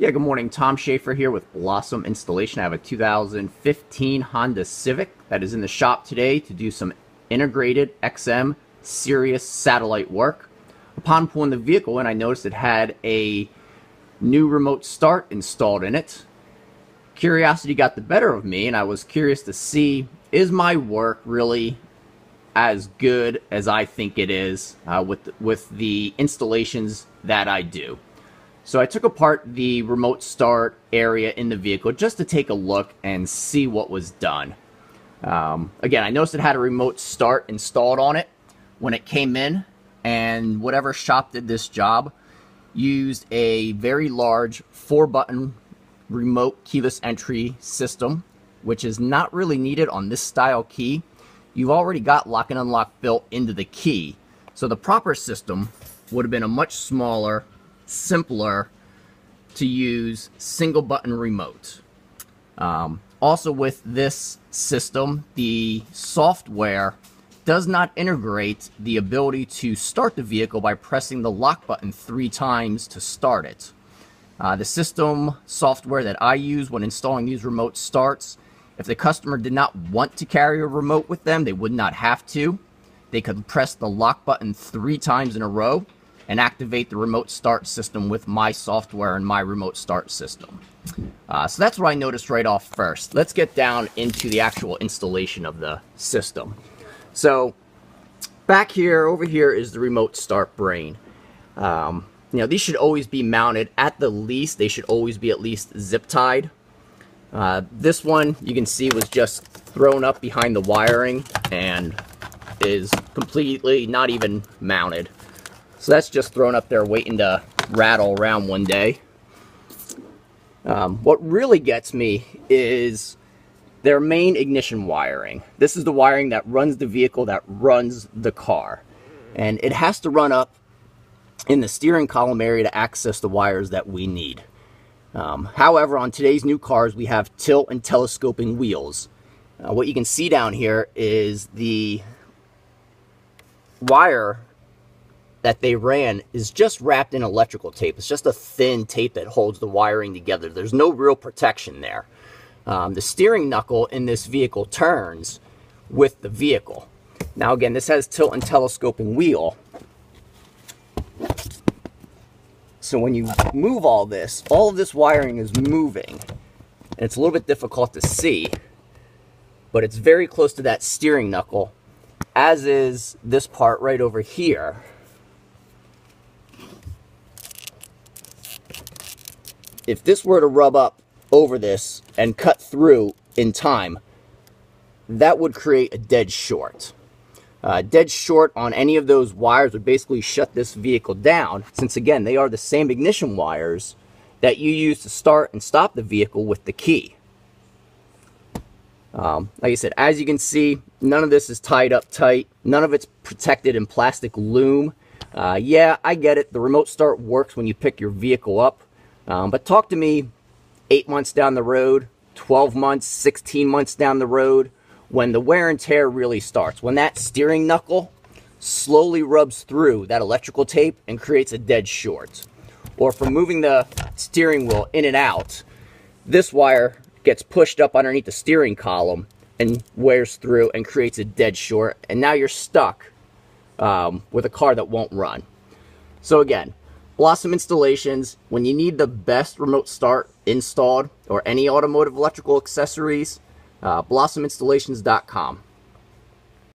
Yeah, good morning. Tom Schaefer here with Blossom Installation. I have a 2015 Honda Civic that is in the shop today to do some integrated XM Sirius satellite work. Upon pulling the vehicle in, I noticed it had a new remote start installed in it. Curiosity got the better of me, and I was curious to see, is my work really as good as I think it is with the installations that I do? So I took apart the remote start area in the vehicle just to take a look and see what was done. Again, I noticed it had a remote start installed on it when it came in, and whatever shop did this job used a very large 4-button remote keyless entry system, which is not really needed on this style key. You've already got lock and unlock built into the key. So the proper system would have been a much smaller, simpler to use single button remote. Also with this system, the software does not integrate the ability to start the vehicle by pressing the lock button 3 times to start it. The system software that I use when installing these remote starts, if the customer did not want to carry a remote with them, they would not have to. They could press the lock button 3 times in a row and activate the remote start system with my software and my remote start system. So that's what I noticed right off first. Let's get down into the actual installation of the system. So back here, over here is the remote start brain. These should always be mounted. At the least, they should always be at least zip tied. This one, you can see, was just thrown up behind the wiring and is completely not even mounted. So that's just thrown up there waiting to rattle around one day. What really gets me is their main ignition wiring. This is the wiring that runs the vehicle, that runs the car. And it has to run up in the steering column area to access the wires that we need. However, on today's new cars, we have tilt and telescoping wheels. What you can see down here is the wire that they ran is just wrapped in electrical tape. It's just a thin tape that holds the wiring together. There's no real protection there. The steering knuckle in this vehicle turns with the vehicle. Now again, this has tilt and telescoping wheel. So when you move all of this wiring is moving. And it's a little bit difficult to see, but it's very close to that steering knuckle, as is this part right over here. If this were to rub up over this and cut through in time, that would create a dead short. Dead short on any of those wires would basically shut this vehicle down, since again, they are the same ignition wires that you use to start and stop the vehicle with the key. Like I said, as you can see, none of this is tied up tight. None of it's protected in plastic loom. Yeah, I get it. The remote start works when you pick your vehicle up. But talk to me 8 months down the road, 12 months, 16 months down the road, when the wear and tear really starts, when that steering knuckle slowly rubs through that electrical tape and creates a dead short. Or from moving the steering wheel in and out, this wire gets pushed up underneath the steering column and wears through and creates a dead short, and now you're stuck with a car that won't run. So again, Blossom Installations, when you need the best remote start installed or any automotive electrical accessories, blossominstallations.com.